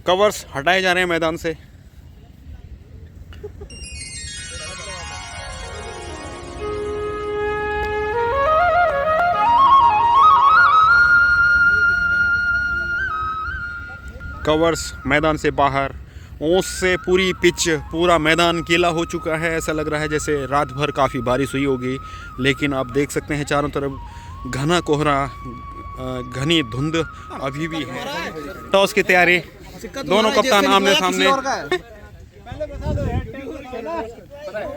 Covers हटाए जा रहे हैं मैदान से। कवर्स मैदान से बाहर, ओस से पूरी पिच, पूरा मैदान गीला हो चुका है। ऐसा लग रहा है जैसे रात भर काफ़ी बारिश हुई होगी, लेकिन आप देख सकते हैं चारों तरफ घना कोहरा, घनी धुंध अभी भी है। टॉस की तैयारी, दोनों कप्तान आमने सामने।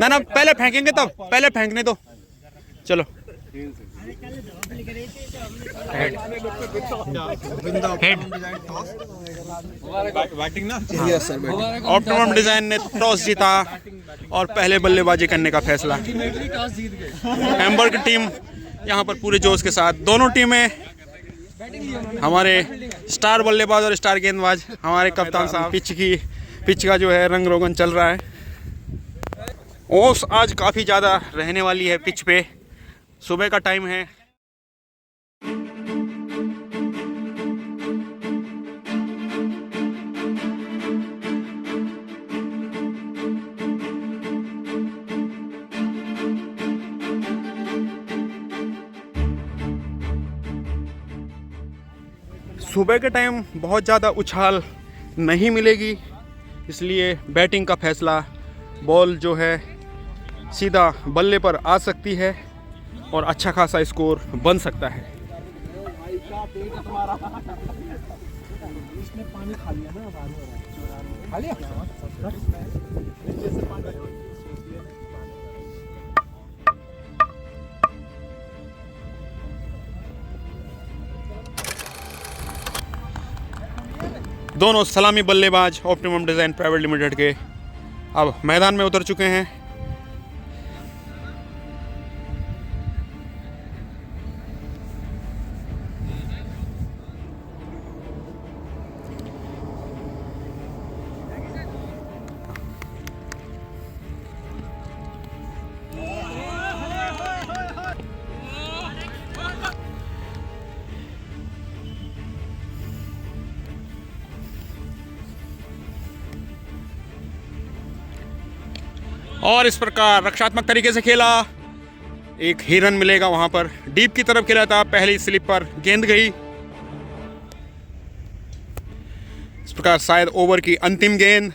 ना पहले फेंकेंगे तब, पहले फेंकने दो। चलो ऑप्टिमम डिजाइन ने टॉस जीता और पहले बल्लेबाजी करने का फैसला। हैम्बर्ग टीम यहाँ पर पूरे जोश के साथ, दोनों टीमें, हमारे स्टार बल्लेबाज और स्टार गेंदबाज, हमारे कप्तान साहब। पिच का जो है रंग रोगन चल रहा है। ओस आज काफ़ी ज़्यादा रहने वाली है पिच पे। सुबह का टाइम है। सुबह के टाइम बहुत ज़्यादा उछाल नहीं मिलेगी, इसलिए बैटिंग का फैसला, बॉल जो है सीधा बल्ले पर आ सकती है और अच्छा खासा स्कोर बन सकता है। दोनों सलामी बल्लेबाज ऑप्टिमम डिज़ाइन प्राइवेट लिमिटेड के अब मैदान में उतर चुके हैं। और इस प्रकार रक्षात्मक तरीके से खेला, एक ही रन मिलेगा। वहां पर डीप की तरफ खेला था, पहली स्लिप पर गेंद गई। इस प्रकार शायद ओवर की अंतिम गेंद,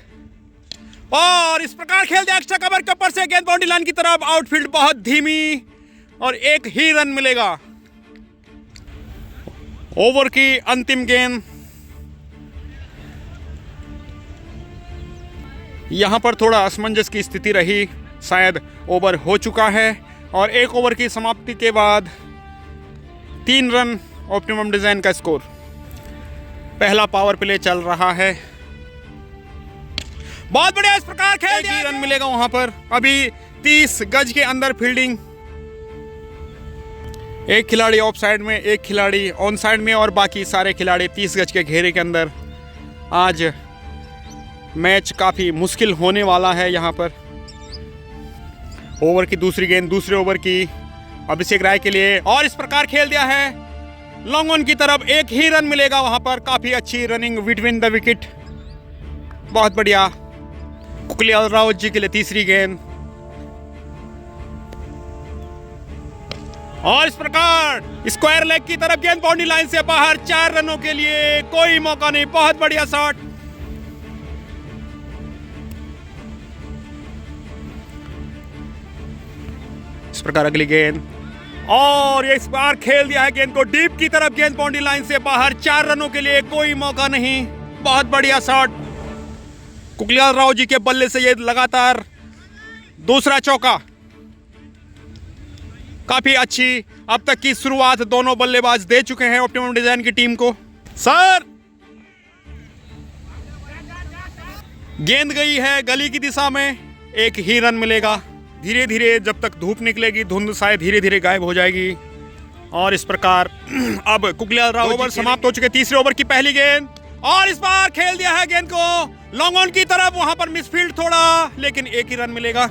और इस प्रकार खेल दिया एक्स्ट्रा कवर के ऊपर से, गेंद बाउंड्री लाइन की तरफ। आउटफील्ड बहुत धीमी और एक ही रन मिलेगा। ओवर की अंतिम गेंद, यहाँ पर थोड़ा असमंजस की स्थिति रही, शायद ओवर हो चुका है और एक ओवर की समाप्ति के बाद 3 रन ऑप्टिमम डिजाइन का स्कोर। पहला पावर प्ले चल रहा है, बहुत बढ़िया। इस प्रकार खेल दिया, रन मिलेगा वहां पर। अभी 30 गज के अंदर फील्डिंग, एक खिलाड़ी ऑफ साइड में, एक खिलाड़ी ऑन साइड में और बाकी सारे खिलाड़ी 30 गज के घेरे के अंदर। आज मैच काफ़ी मुश्किल होने वाला है यहाँ पर। ओवर की दूसरी गेंद दूसरे ओवर की अभिषेक राय के लिए, और इस प्रकार खेल दिया है लॉन्ग ऑन की तरफ। एक ही रन मिलेगा वहाँ पर। काफ़ी अच्छी रनिंग बिटवीन द विकेट, बहुत बढ़िया। कुकलिया रावत जी के लिए तीसरी गेंद, और इस प्रकार स्क्वायर लेग की तरफ गेंद बाउंड्री लाइन से बाहर। 4 रनों के लिए कोई मौका नहीं। बहुत बढ़िया शॉट। इस प्रकार अगली गेंद, और इस बार खेल दिया है गेंद को डीप की तरफ, गेंद बाउंड्री लाइन से बाहर। 4 रनों के लिए कोई मौका नहीं। बहुत बढ़िया शॉट। कुकलिया राव जी के बल्ले से ये लगातार दूसरा चौका। काफी अच्छी अब तक की शुरुआत दोनों बल्लेबाज दे चुके हैं ऑप्टिमम डिजाइन की टीम को। सर, गेंद गई है गली की दिशा में, एक ही रन मिलेगा। धीरे धीरे जब तक धूप निकलेगी, धुंध शायद धीरे धीरे गायब हो जाएगी। और इस प्रकार अब कुकलिया राव ओवर समाप्त हो चुके। तीसरे ओवर की पहली गेंद, और इस बार खेल दिया है गेंद को लॉन्ग ऑन की तरफ। वहां पर मिसफील्ड थोड़ा, लेकिन एक ही रन मिलेगा।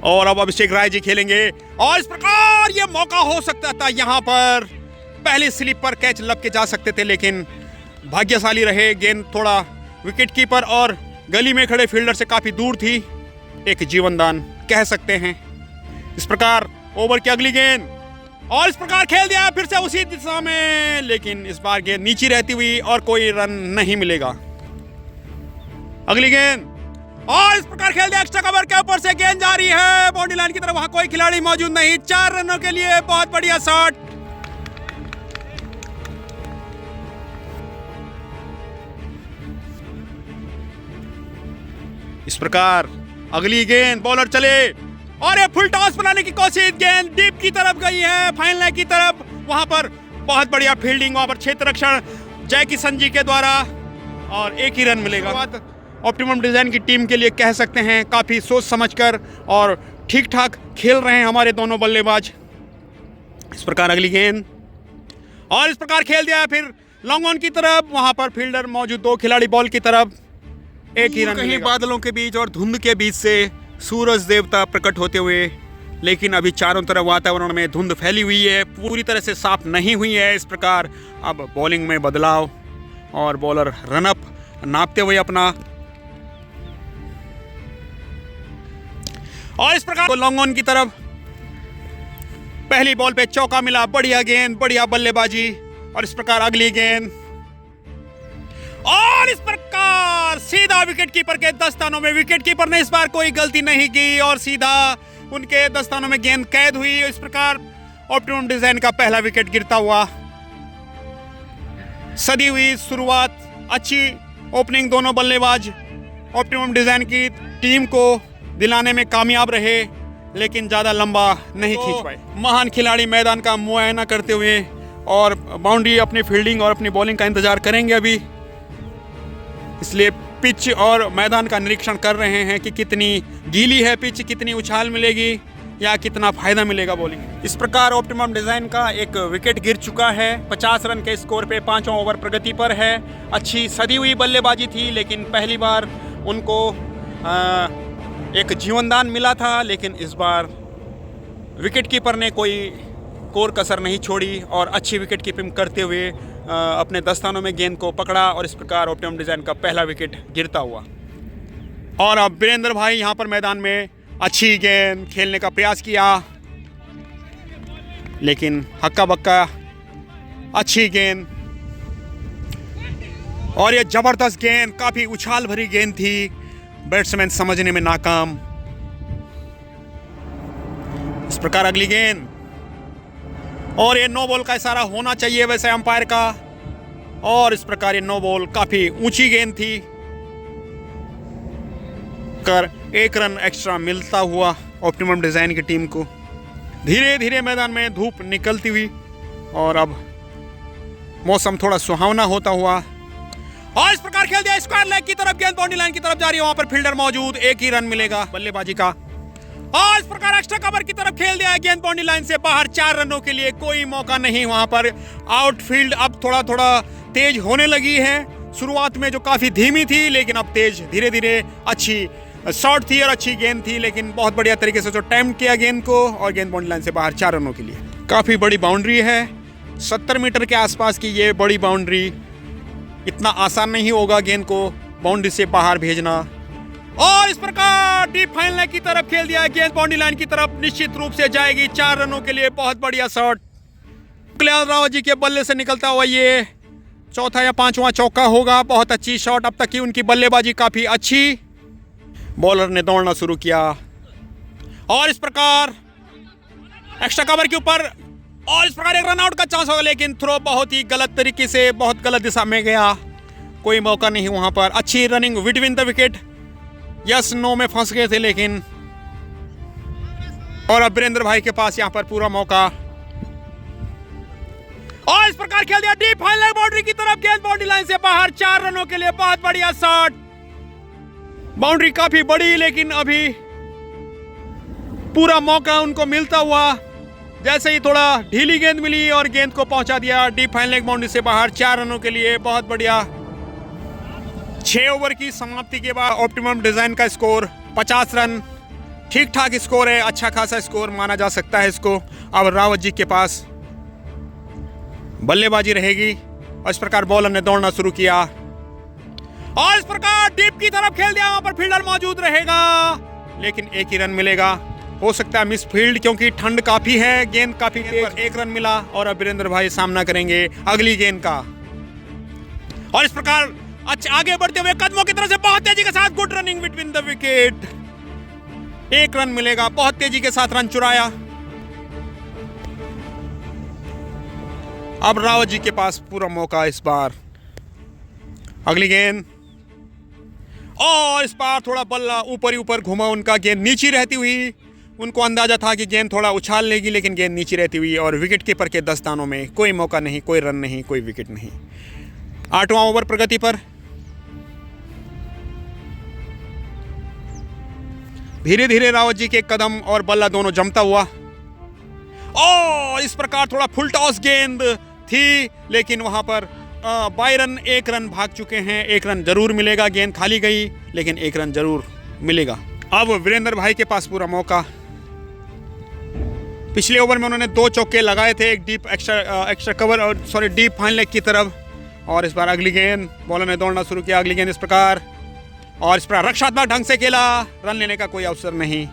और अब अभिषेक राय जी खेलेंगे, और इस प्रकार यह मौका हो सकता था। यहां पर पहली स्लिप पर कैच लप के जा सकते थे, लेकिन भाग्यशाली रहे। गेंद थोड़ा विकेट कीपर और गली में खड़े फील्डर से काफ़ी दूर थी। एक जीवनदान कह सकते हैं। इस प्रकार ओवर की अगली गेंद और इस प्रकार खेल दिया फिर से उसी दिशा में, लेकिन इस बार गेंद नीचे रहती हुई और कोई रन नहीं मिलेगा। अगली गेंद और इस प्रकार खेल दिया एक्स्ट्रा कवर के ऊपर से गेंद जा रही है बाउंड्री लाइन की तरफ। वहां कोई खिलाड़ी मौजूद नहीं। 4 रनों के लिए बहुत बढ़िया शॉट। इस प्रकार अगली गेंद बॉलर चले और ये फुल टॉस बनाने की कोशिश। गेंद डीप की तरफ गई है, फाइनल लाइन की तरफ। वहां पर बहुत बढ़िया फील्डिंग, वहां पर क्षेत्र रक्षण जय किशन जी के द्वारा और एक ही रन मिलेगा। ऑप्टिमम डिजाइन की टीम के लिए कह सकते हैं काफ़ी सोच समझकर और ठीक ठाक खेल रहे हैं हमारे दोनों बल्लेबाज। इस प्रकार अगली गेंद और इस प्रकार खेल दिया फिर लॉन्ग ऑन की तरफ। वहां पर फील्डर मौजूद, 2 खिलाड़ी बॉल की तरफ, एक ही रन। कहीं बादलों के बीच और धुंध के बीच से सूरज देवता प्रकट होते हुए, लेकिन अभी चारों तरफ वातावरण में धुंध फैली हुई है, पूरी तरह से साफ नहीं हुई है। इस प्रकार अब बॉलिंग में बदलाव और बॉलर रनअप नापते हुए अपना, और इस प्रकार लॉन्ग ऑन की तरफ पहली बॉल पे चौका मिला। बढ़िया गेंद, बढ़िया बल्लेबाजी। और इस प्रकार अगली गेंद और इस प्रकार सीधा विकेट कीपर के दस्तानों में। विकेट कीपर ने इस बार कोई गलती नहीं की और सीधा उनके दस्तानों में गेंद कैद हुई। इस प्रकार ऑप्टिमम डिजाइन का पहला विकेट गिरता हुआ। सदी हुई शुरुआत, अच्छी ओपनिंग दोनों बल्लेबाज ऑप्टिमम डिजाइन की टीम को दिलाने में कामयाब रहे, लेकिन ज़्यादा लंबा नहीं खींच पाए। महान खिलाड़ी मैदान का मुआयना करते हुए और बाउंड्री, अपनी फील्डिंग और अपनी बॉलिंग का इंतजार करेंगे अभी, इसलिए पिच और मैदान का निरीक्षण कर रहे हैं कि कितनी गीली है पिच, कितनी उछाल मिलेगी या कितना फायदा मिलेगा बॉलिंग। इस प्रकार ऑप्टिमम डिजाइन का एक विकेट गिर चुका है। 50 रन के स्कोर पे 5वां ओवर प्रगति पर है। अच्छी सदी हुई बल्लेबाजी थी, लेकिन पहली बार उनको एक जीवनदान मिला था, लेकिन इस बार विकेट कीपर ने कोई कोर कसर नहीं छोड़ी और अच्छी विकेट कीपिंग करते हुए अपने दस्तानों में गेंद को पकड़ा और इस प्रकार ऑप्टिमम डिजाइन का पहला विकेट गिरता हुआ। और अब वीरेंद्र भाई यहाँ पर मैदान में अच्छी गेंद खेलने का प्रयास किया, लेकिन हक्का बक्का अच्छी गेंद और ये जबरदस्त गेंद, काफी उछाल भरी गेंद थी, बैट्समैन समझने में नाकाम। इस प्रकार अगली गेंद और ये नो बॉल का इशारा होना चाहिए वैसे अंपायर का, और इस प्रकार ये नो बॉल, काफी ऊंची गेंद थी, कर 1 रन एक्स्ट्रा मिलता हुआ ऑप्टिमम डिजाइन की टीम को। धीरे धीरे मैदान में धूप निकलती हुई और अब मौसम थोड़ा सुहावना होता हुआ और इस प्रकार खेल दिया स्क्वायर लेग की तरफ। गेंद बाउंड्री लाइन की तरफ जा रही है, वहां पर फील्डर मौजूद, 1 ही रन मिलेगा बल्लेबाजी का। और इस प्रकार एक्स्ट्रा कवर की तरफ खेल दिया, गेंद बाउंड्री लाइन से बाहर, 4 रनों के लिए कोई मौका नहीं वहां पर। आउटफील्ड अब थोड़ा थोड़ा तेज होने लगी है। शुरुआत में जो काफी धीमी थी, लेकिन अब तेज, धीरे धीरे अच्छी शॉट थी और अच्छी गेंद थी, लेकिन बहुत बढ़िया तरीके से जो टाइम किया गेंद को और गेंद बाउंड्री लाइन से बाहर 4 रनों के लिए। काफी बड़ी बाउंड्री है, 70 मीटर के आसपास की ये बड़ी बाउंड्री, इतना आसान नहीं होगा गेंद को बाउंड्री से बाहर भेजना। और इस प्रकार डीप फाइनल लाइन की तरफ खेल दिया, गेंद बाउंड्री लाइन की तरफ निश्चित रूप से जाएगी, 4 रनों के लिए। बहुत बढ़िया शॉट, कल्याण राव जी के बल्ले से निकलता हुआ ये 4था या 5वां चौका होगा। बहुत अच्छी शॉट, अब तक की उनकी बल्लेबाजी काफी अच्छी। बॉलर ने दौड़ना शुरू किया और इस प्रकार एक्स्ट्रा कवर के ऊपर और इस प्रकार एक रन आउट का चांस होगा, लेकिन थ्रो बहुत ही गलत तरीके से, बहुत गलत दिशा में गया, कोई मौका नहीं वहां पर। अच्छी running between the wicket, yes no में फंस गए थे, लेकिन और अब वीरेंद्र भाई के पास यहां पर पूरा मौका और इस प्रकार खेल दिया डीप फाइनल बाउंड्री की तरफ, गेंद बाउंड्री लाइन से बाहर, 4 रनों के लिए। बहुत बढ़िया शॉट, बाउंड्री काफी बड़ी, लेकिन अभी पूरा मौका उनको मिलता हुआ। जैसे ही थोड़ा ढीली गेंद मिली और गेंद को पहुंचा दिया डीप फाइनल बाउंड्री से बाहर, 4 रनों के लिए। बहुत बढ़िया। 6 ओवर की समाप्ति के बाद ऑप्टिमम डिजाइन का स्कोर 50 रन, ठीक ठाक स्कोर है, अच्छा खासा स्कोर माना जा सकता है इसको। अब रावत जी के पास बल्लेबाजी रहेगी और इस प्रकार बॉलर ने दौड़ना शुरू किया और इस प्रकार डीप की तरफ खेल दिया। वहां पर फील्डर मौजूद रहेगा लेकिन एक ही रन मिलेगा। हो सकता है मिस फील्ड क्योंकि ठंड काफी है, गेंद काफी तेज। एक रन मिला और अब वीरेंद्र भाई सामना करेंगे अगली गेंद का। और इस प्रकार अच्छा आगे बढ़ते हुए कदमों की तरफ से बहुत तेजी के साथ good running between the wicket. एक रन मिलेगा, बहुत तेजी के साथ रन चुराया। अब रावत जी के पास पूरा मौका इस बार। अगली गेंद और इस बार थोड़ा बल्ला ऊपर ही ऊपर घुमा उनका, गेंद नीची रहती हुई। उनको अंदाजा था कि गेंद थोड़ा उछाल लेगी लेकिन गेंद नीची रहती हुई और विकेट कीपर के 10 दानों में कोई मौका नहीं, कोई रन नहीं, कोई विकेट नहीं। 8वां ओवर प्रगति पर। धीरे धीरे रावत जी के कदम और बल्ला दोनों जमता हुआ और इस प्रकार थोड़ा फुल टॉस गेंद थी लेकिन वहां पर बायरन एक रन भाग चुके हैं। एक रन जरूर मिलेगा, गेंद खाली गई लेकिन एक रन जरूर मिलेगा। अब वीरेंद्र भाई के पास पूरा मौका। पिछले ओवर में उन्होंने 2 चौके लगाए थे, एक डीप एक्स्ट्रा कवर और डीप फाइन लेग की तरफ। और इस बार अगली गेंद बॉलर ने दौड़ना शुरू किया। अगली गेंद इस प्रकार और इस प्रकार रक्षात्मक ढंग से खेला, रन लेने का कोई अवसर नहीं।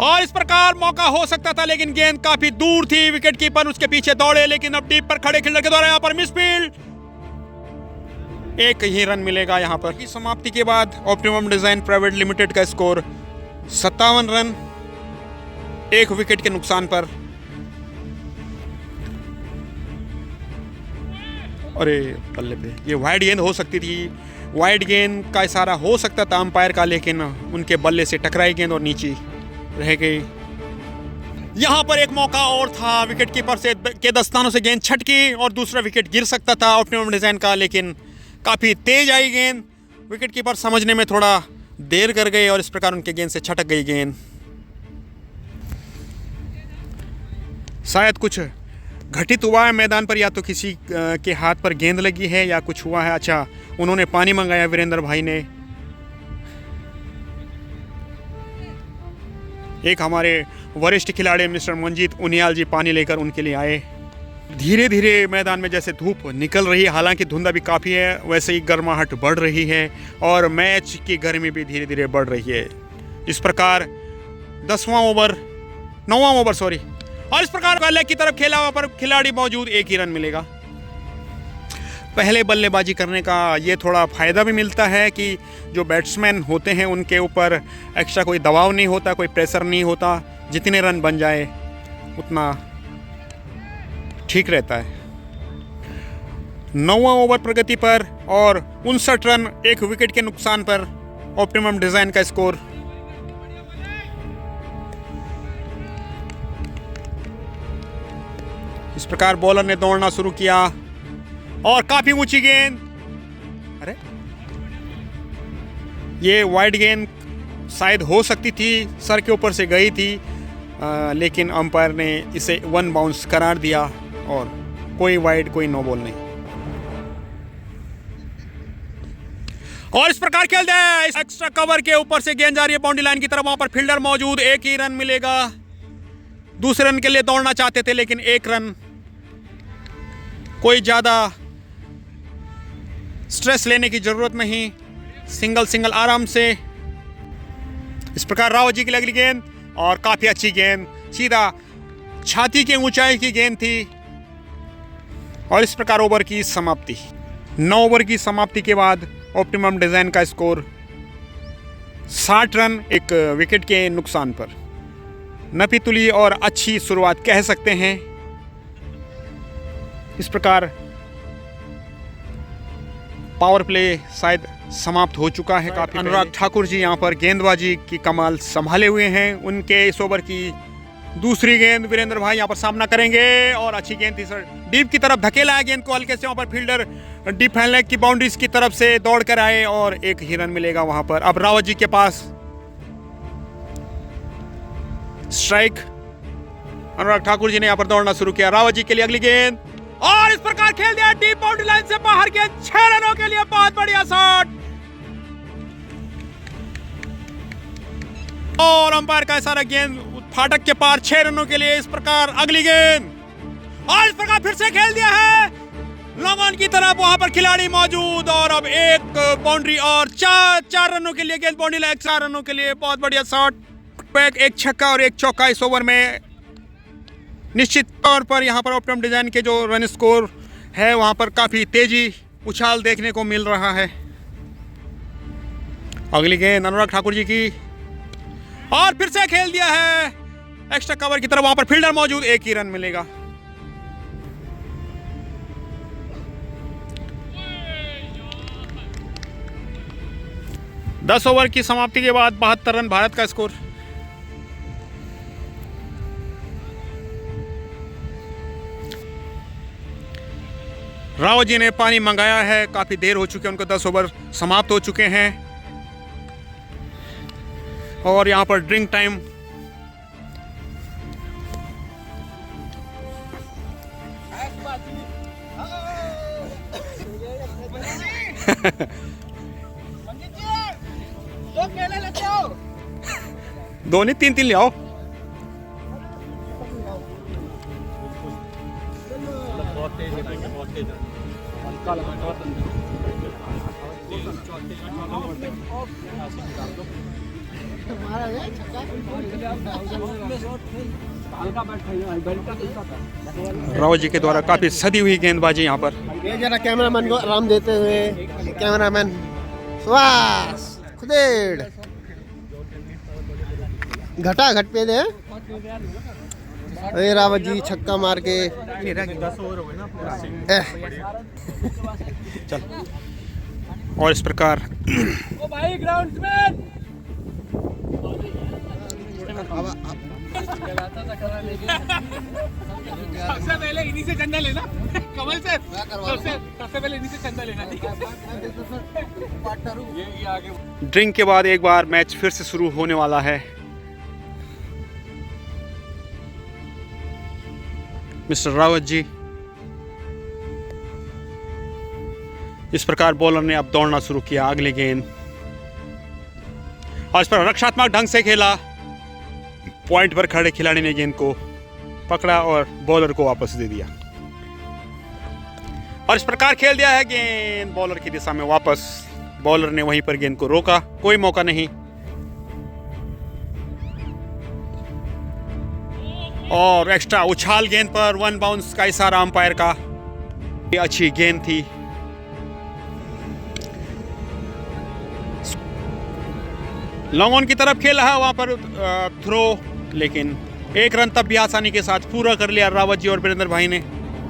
और इस प्रकार मौका हो सकता था लेकिन गेंद काफी दूर थी। विकेट कीपर उसके पीछे दौड़े लेकिन अब डीप पर खड़े फील्डर के द्वारा यहां पर मिस फील्ड। एक ही रन मिलेगा यहां पर। की समाप्ति के बाद ऑप्टिमम डिजाइन प्राइवेट लिमिटेड का स्कोर 57 रन, 1 विकेट के नुकसान पर। अरे बल्ले पे ये वाइड गेंद हो सकती थी, वाइड गेंद का इशारा हो सकता था अंपायर का लेकिन उनके बल्ले से टकराई गेंद और नीचे रह गई। यहां पर एक मौका और था, विकेट कीपर से के दस्तानों से गेंद छटकी और दूसरा विकेट गिर सकता था ऑप्टिमम डिजाइन का लेकिन काफी तेज आई गेंद। विकेट कीपर समझने में थोड़ा देर कर गए और इस प्रकार उनके गेंद से छटक गई गेंद। शायद कुछ घटित हुआ है मैदान पर, या तो किसी के हाथ पर गेंद लगी है या कुछ हुआ है। अच्छा, उन्होंने पानी मंगाया वीरेंद्र भाई ने। एक हमारे वरिष्ठ खिलाड़ी मिस्टर मंजीत उनियाल जी पानी लेकर उनके लिए आए। धीरे धीरे मैदान में जैसे धूप निकल रही है, हालांकि धुंध अभी काफ़ी है, वैसे ही गर्माहट बढ़ रही है और मैच की गर्मी भी धीरे धीरे बढ़ रही है। इस प्रकार 9वां ओवर और इस प्रकार पहले की तरफ खेला, वहाँ पर खिलाड़ी मौजूद, एक ही रन मिलेगा। पहले बल्लेबाजी करने का ये थोड़ा फ़ायदा भी मिलता है कि जो बैट्समैन होते हैं उनके ऊपर एक्स्ट्रा कोई दबाव नहीं होता, कोई प्रेशर नहीं होता। जितने रन बन जाए उतना ठीक रहता है। 9वां ओवर प्रगति पर और 59 रन, 1 विकेट के नुकसान पर ऑप्टिमम डिजाइन का स्कोर। इस प्रकार बॉलर ने दौड़ना शुरू किया और काफी ऊंची गेंद। अरे ये वाइड गेंद शायद हो सकती थी, सर के ऊपर से गई थी लेकिन अंपायर ने इसे 1 बाउंस करार दिया और कोई वाइड कोई नो बॉल नहीं। और इस प्रकार खेल दिया, इस एक्स्ट्रा कवर के ऊपर से गेंद जा रही है बाउंड्री लाइन की तरफ। वहां पर फील्डर मौजूद, एक ही रन मिलेगा। दूसरे रन के लिए दौड़ना चाहते थे लेकिन 1 रन, कोई ज्यादा स्ट्रेस लेने की जरूरत नहीं, सिंगल आराम से। इस प्रकार रावत जी की अगली गेंद और काफी अच्छी गेंद, सीधा छाती के ऊंचाई की गेंद थी। और इस प्रकार ओवर की समाप्ति। 9 ओवर की समाप्ति के बाद ऑप्टिमम डिजाइन का स्कोर 60 रन, 1 विकेट के नुकसान पर। नपी तुली और अच्छी शुरुआत कह सकते हैं। इस प्रकार पावर प्ले शायद समाप्त हो चुका है। काफी अनुराग ठाकुर जी यहाँ पर गेंदबाजी की कमाल संभाले हुए हैं। उनके इस ओवर की दूसरी गेंद वीरेंद्र भाई यहाँ पर सामना करेंगे और अच्छी गेंद थी सर, डीप की तरफ धकेला है गेंद को हल्के से। वहाँ पर फील्डर डीप हैंड लेग की बाउंड्रीज की तरफ से दौड़ कर आए और 1 ही रन मिलेगा वहां पर। अब रावत जी के पास स्ट्राइक। अनुराग ठाकुर जी ने यहाँ पर दौड़ना शुरू किया। रावत जी के लिए अगली गेंद और इस प्रकार खेल दिया डीप बाउंड्री लाइन से बाहर के 6 रनों के लिए। बहुत बढ़िया शॉट और अंपायर का इशारा, गेंद फाटक के पार 6 रनों के लिए। इस प्रकार अगली गेंद और इस प्रकार फिर से खेल दिया है लॉन्ग ऑन की तरफ, वहां पर खिलाड़ी मौजूद और अब एक बाउंड्री और 4 रनों के लिए गेंद बाउंड्री लायक, 4 रनों के लिए बहुत बढ़िया शॉट पैक, एक छक्का और एक चौका इस ओवर में। निश्चित तौर पर यहां पर ऑप्टिमम डिजाइन के जो रन स्कोर है वहां पर काफी तेजी उछाल देखने को मिल रहा है। अगली गेंद अनुराग ठाकुर जी की और फिर से खेल दिया है एक्स्ट्रा कवर की तरफ, वहां पर फील्डर मौजूद, एक ही रन मिलेगा। दस ओवर की समाप्ति के बाद 72 रन भारत का स्कोर। रावत जी ने पानी मंगाया है, काफी देर हो चुकी है, उनको 10 ओवर समाप्त हो चुके हैं और यहां पर ड्रिंक टाइम दो नहीं 3 ले आओ। रावत जी के द्वारा काफी सदी हुई गेंदबाजी यहाँ पर। ये जरा कैमरामैन को आराम देते हुए, कैमरामैन सुहास खुदेड़ घटा घट पे दे। अरे रावत जी छक्का मार के 10 ओवर हो गए ना चल। और इस प्रकार ओ भाई ग्राउंड्समैन सबसे पहले इन्हीं से चंदा लेना कमल से, सबसे पहले इन्हीं से चंदा लेना, ठीक है? ये आगे ड्रिंक के बाद एक बार मैच फिर से शुरू होने वाला है। मिस्टर रावत जी, इस प्रकार बॉलर ने अब दौड़ना शुरू किया। अगली गेंद और इस पर रक्षात्मक ढंग से खेला, पॉइंट पर खड़े खिलाड़ी ने गेंद को पकड़ा और बॉलर को वापस दे दिया और इस प्रकार खेल दिया है गेंद बॉलर की दिशा में वापस। बॉलर ने वहीं पर गेंद को रोका, कोई मौका नहीं और एक्स्ट्रा उछाल गेंद पर 1 बाउंस का इशारा अंपायर का। ये अच्छी गेंद थी। लॉन्ग ऑन की तरफ खेला है, वहां पर थ्रो, लेकिन एक रन तब भी आसानी के साथ पूरा कर लिया रावत जी और वीरेंद्र भाई ने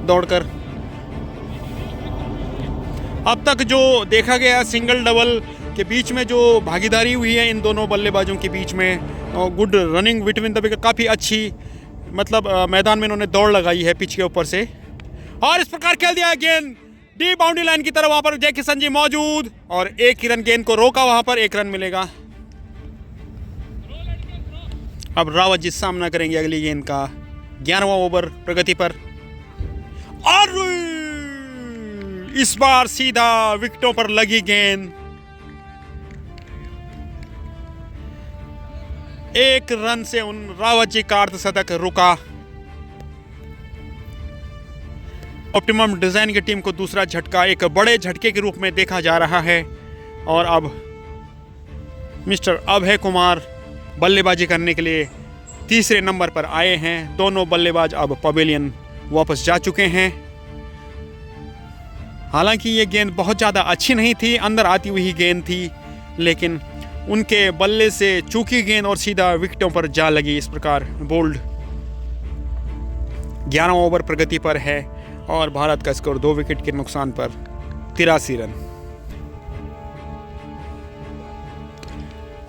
दौड़कर। अब तक जो देखा गया सिंगल डबल के बीच में जो भागीदारी हुई है इन दोनों बल्लेबाजों के बीच में, good running between the wicket, काफ़ी अच्छी, मतलब मैदान में इन्होंने दौड़ लगाई है पिच के ऊपर से। और इस प्रकार खेल दिया गेंद डी बाउंड्री लाइन की तरफ, वहां पर जय किशन जी मौजूद और एक ही रन गेंद को रोका, वहां पर 1 रन मिलेगा। अब रावत जी सामना करेंगे अगली गेंद का। 11वां ओवर प्रगति पर और इस बार सीधा विकेटों पर लगी गेंद। 1 रन से उन रावत जी का अर्धशतक रुका। ऑप्टिमम डिजाइन की टीम को दूसरा झटका एक बड़े झटके के रूप में देखा जा रहा है और अब मिस्टर अभय कुमार बल्लेबाजी करने के लिए तीसरे नंबर पर आए हैं। दोनों बल्लेबाज अब पवेलियन वापस जा चुके हैं। हालांकि ये गेंद बहुत ज़्यादा अच्छी नहीं थी, अंदर आती हुई गेंद थी, लेकिन उनके बल्ले से चूकी गेंद और सीधा विकेटों पर जा लगी। इस प्रकार बोल्ड 11वां ओवर प्रगति पर है और भारत का स्कोर 2 विकेट के नुकसान पर 83 रन।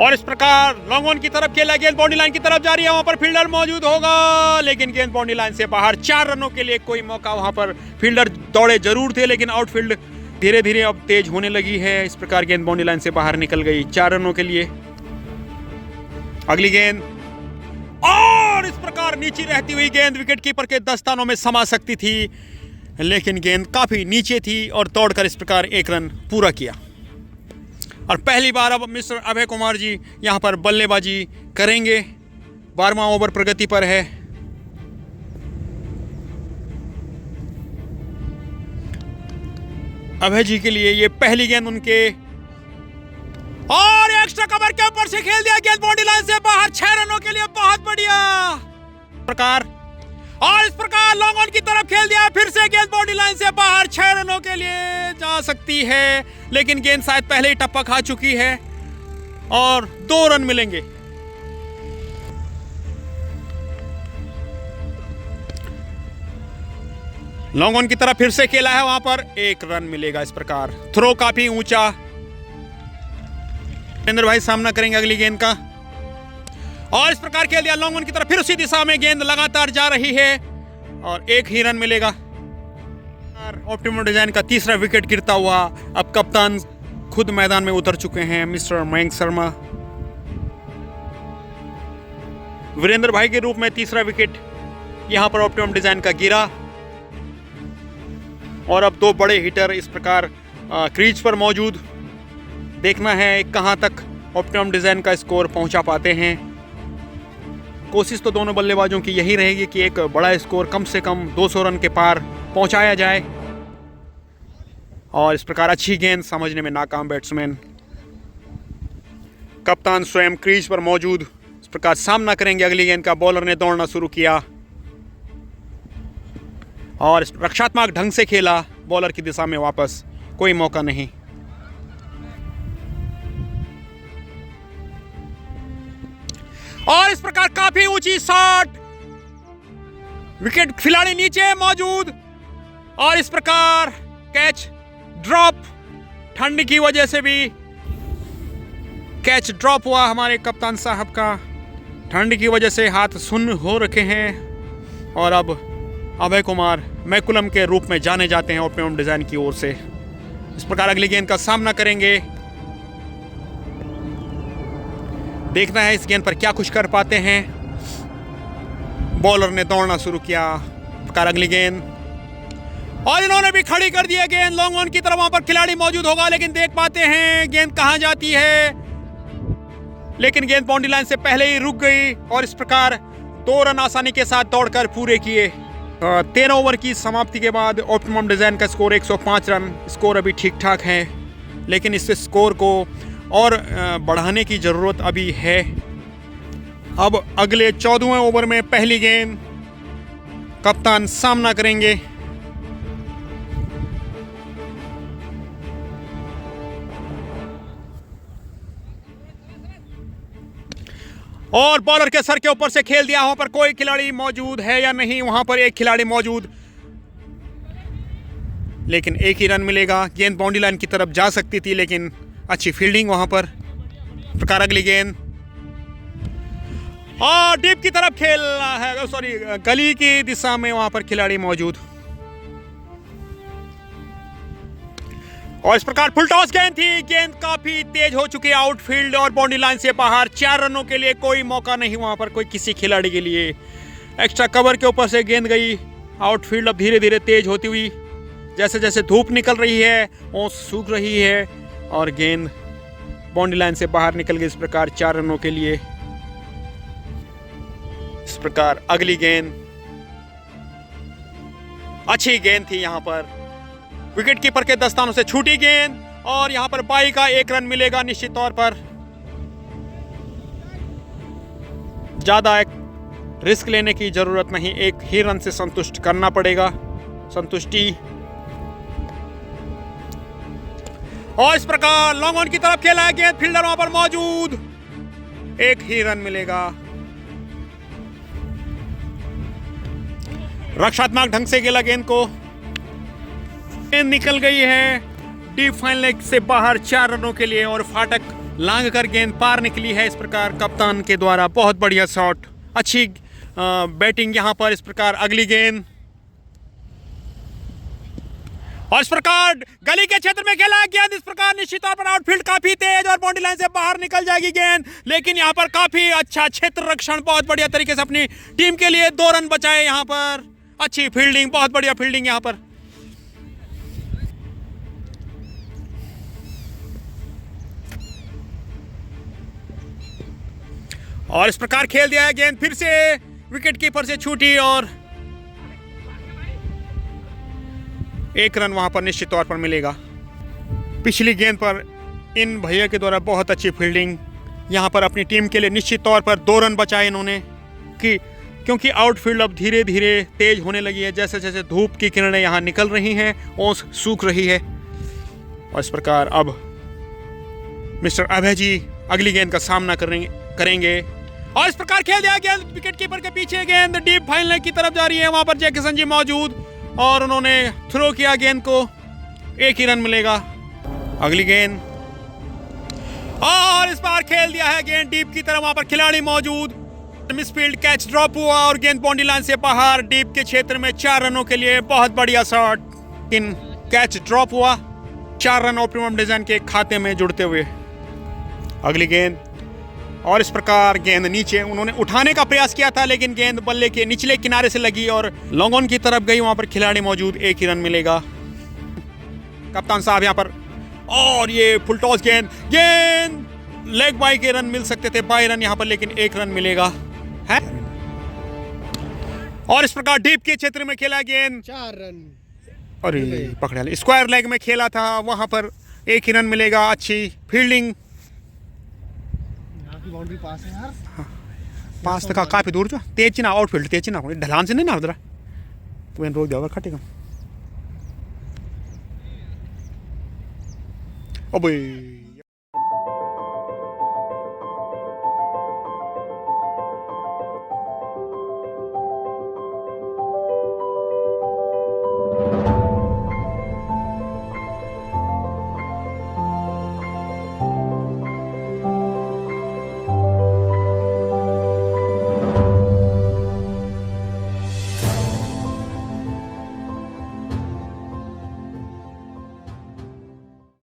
और इस प्रकार लॉन्ग ऑन की तरफ खेला, गेंद बाउंड्री लाइन की तरफ जा रही है, वहां पर फील्डर मौजूद होगा, लेकिन गेंद बाउंड्री लाइन से बाहर। 4 रनों के लिए कोई मौका, वहां पर फील्डर दौड़े जरूर थे, लेकिन आउटफील्ड धीरे धीरे अब तेज होने लगी है। इस प्रकार गेंद बाउंड्री लाइन से बाहर निकल गई 4 रनों के लिए। अगली गेंद और इस प्रकार नीचे रहती हुई गेंद विकेट कीपर के दस्तानों में समा सकती थी, लेकिन गेंद काफी नीचे थी और दौड़कर इस प्रकार 1 रन पूरा किया। और पहली बार अब मिस्टर अभय कुमार जी यहां पर बल्लेबाजी करेंगे 12वां ओवर प्रगति पर है। अभय जी के लिए ये पहली गेंद उनके, और एक्स्ट्रा कवर के ऊपर से खेल दिया, गेंद बाउंड्री लाइन से बाहर, 6 रनों के लिए, बहुत बढ़िया प्रकार। और इस प्रकार लॉन्ग ऑन की तरफ खेल दिया, फिर से गेंद बाउंड्री लाइन से बाहर, 6 रनों के लिए जा सकती है, लेकिन गेंद शायद पहले ही टप्पा खा चुकी है और 2 रन मिलेंगे। लॉन्ग ऑन की तरफ फिर से खेला है, वहां पर 1 रन मिलेगा। इस प्रकार थ्रो काफी ऊंचा, वीरेंद्र भाई सामना करेंगे अगली गेंद का, और इस प्रकार खेल दिया लॉन्ग ऑन की तरफ, फिर उसी दिशा में गेंद लगातार जा रही है और 1 ही रन मिलेगा। ऑप्टिमम डिजाइन का तीसरा विकेट गिरता हुआ, अब कप्तान खुद मैदान में उतर चुके हैं, मिस्टर मयंक शर्मा। वीरेंद्र भाई के रूप में तीसरा विकेट यहां पर ऑप्टिमम डिजाइन का गिरा, और अब 2 बड़े हिटर इस प्रकार क्रीज पर मौजूद। देखना है कहां तक ऑप्टिमम डिजाइन का स्कोर पहुंचा पाते हैं। कोशिश तो दोनों बल्लेबाजों की यही रहेगी कि एक बड़ा स्कोर कम से कम 200 रन के पार पहुंचाया जाए, और इस प्रकार अच्छी गेंद समझने में नाकाम बैट्समैन। कप्तान स्वयं क्रीज पर मौजूद, इस प्रकार सामना करेंगे अगली गेंद का। बॉलर ने दौड़ना शुरू किया और रक्षात्मक ढंग से खेला, बॉलर की दिशा में वापस, कोई मौका नहीं। और इस प्रकार काफी ऊंची शॉट, विकेट खिलाड़ी नीचे मौजूद, और इस प्रकार कैच ड्रॉप, ठंड की वजह से भी कैच ड्रॉप हुआ हमारे कप्तान साहब का। ठंड की वजह से हाथ सुन्न हो रखे हैं, और अब अभय कुमार मैकुलम के रूप में जाने जाते हैं ऑप्टिमम डिजाइन की ओर से। इस प्रकार अगली गेंद का सामना करेंगे। देखना है इस गेंद पर क्या कुछ कर पाते हैं। बॉलर ने दौड़ना शुरू किया, इस प्रकार अगली गेंद, और इन्होंने भी खड़ी कर दी है गेंद लॉन्ग ऑन की तरफ। वहां पर खिलाड़ी मौजूद होगा, लेकिन देख पाते हैं गेंद कहां जाती है, लेकिन गेंद बाउंड्री लाइन से पहले ही रुक गई, और इस प्रकार 2 रन आसानी के साथ दौड़कर पूरे किए। 13 ओवर की समाप्ति के बाद ऑप्टिमम डिजाइन का स्कोर 105 रन। स्कोर अभी ठीक ठाक है, लेकिन इस स्कोर को और बढ़ाने की ज़रूरत अभी है। अब अगले 14वें ओवर में पहली गेंद, कप्तान सामना करेंगे। और बॉलर के सर के ऊपर से खेल दिया, वहां पर कोई खिलाड़ी मौजूद है या नहीं, वहां पर एक खिलाड़ी मौजूद, लेकिन 1 ही रन मिलेगा। गेंद बाउंड्री लाइन की तरफ जा सकती थी, लेकिन अच्छी फील्डिंग वहां पर। प्रकार अगली गेंद, और डीप की तरफ खेल रहा है, सॉरी गली की दिशा में वहां पर खिलाड़ी मौजूद, और इस प्रकार फुल टॉस गेंद थी। गेंद काफी तेज हो चुकी है आउटफील्ड और बाउंड्री लाइन से बाहर, 4 रनों के लिए कोई मौका नहीं वहां पर कोई किसी खिलाड़ी के लिए। एक्स्ट्रा कवर के ऊपर से गेंद गई आउटफील्ड। अब धीरे धीरे तेज होती हुई, जैसे जैसे धूप निकल रही है, ओस सूख रही है, और गेंद बाउंड्री लाइन से बाहर निकल गई। इस प्रकार 4 रनों के लिए। इस प्रकार अगली गेंद, अच्छी गेंद थी यहां पर, विकेट कीपर के दस्तानों से छूटी गेंद, और यहां पर 22 का 1 रन मिलेगा निश्चित तौर पर। ज्यादा एक रिस्क लेने की जरूरत नहीं, 1 ही रन से संतुष्ट करना पड़ेगा, संतुष्टि। और इस प्रकार लॉन्ग ऑन की तरफ खेला है गेंद, फील्डर वहां पर मौजूद, 1 ही रन मिलेगा। रक्षात्मक ढंग से खेला गेंद को, गेंद निकल गई है डीप फाइन लेग से बाहर 4 रनों के लिए, और फाटक लांग कर गेंद पार निकली है। इस प्रकार कप्तान के द्वारा बहुत बढ़िया शॉट, अच्छी बैटिंग यहां पर। इस प्रकार अगली गेंद, और इस प्रकार गली के क्षेत्र में खेला गेंद, इस प्रकार निश्चित तौर पर आउटफील्ड काफी तेज और बाउंड्री लाइन से बाहर निकल जाएगी गेंद, लेकिन यहां पर काफी अच्छा क्षेत्र रक्षण, बहुत बढ़िया तरीके से अपनी टीम के लिए 2 रन बचाए यहां पर। अच्छी फील्डिंग, बहुत बढ़िया फील्डिंग यहां पर। और इस प्रकार खेल दिया है गेंद, फिर से विकेट कीपर से छूटी और 1 रन वहां पर निश्चित तौर पर मिलेगा। पिछली गेंद पर इन भैया के द्वारा बहुत अच्छी फील्डिंग, यहां पर अपनी टीम के लिए निश्चित तौर पर 2 रन बचाए इन्होंने क्योंकि आउटफील्ड अब धीरे धीरे तेज होने लगी है। जैसे जैसे धूप की किरणें यहाँ निकल रही हैं, ओस सूख रही है। और इस प्रकार अब मिस्टर अभय जी अगली गेंद का सामना करेंगे। और इस प्रकार खेल दिया गेंद, विकेट कीपर के पीछे गेंद डीप फाइनल की तरफ जा रही है। वहां पर जैकिसन जी मौजूद और उन्होंने थ्रो किया गेंद को, 1 ही रन मिलेगा। अगली गेंद और इस बार खेल दिया है गेंद डीप की तरफ, वहां पर खिलाड़ी मौजूद, मिसफील्ड कैच ड्रॉप हुआ और गेंद बाउंड्री लाइन से बाहर डीप के क्षेत्र में 4 रनों के लिए बहुत बढ़िया शॉट। इन कैच ड्रॉप हुआ, 4 रन ऑप्टिमम डिजाइन के खाते में जुड़ते हुए। अगली गेंद और इस प्रकार गेंद नीचे, उन्होंने उठाने का प्रयास किया था लेकिन गेंद बल्ले के निचले किनारे से लगी और लॉन्ग ऑन की तरफ गई। वहां पर खिलाड़ी मौजूद, 1 ही रन मिलेगा। कप्तान साहब यहां पर, और ये फुल टॉस गेंद लेग बाई के रन मिल सकते थे, बाई रन यहां पर, लेकिन 1 रन मिलेगा है। और इस प्रकार डीप के क्षेत्र में खेला गेंद, 4 रन। अरे पकड़ा, स्क्वायर लेग में खेला था, वहां पर 1 ही रन मिलेगा। अच्छी फील्डिंग, बाउंड्री पास है यार, पास तक काफी दूर जो तेज ना आउटफील्ड तेज ना ढलान से नहीं ना उधर रोक दिया खटेगा। अबे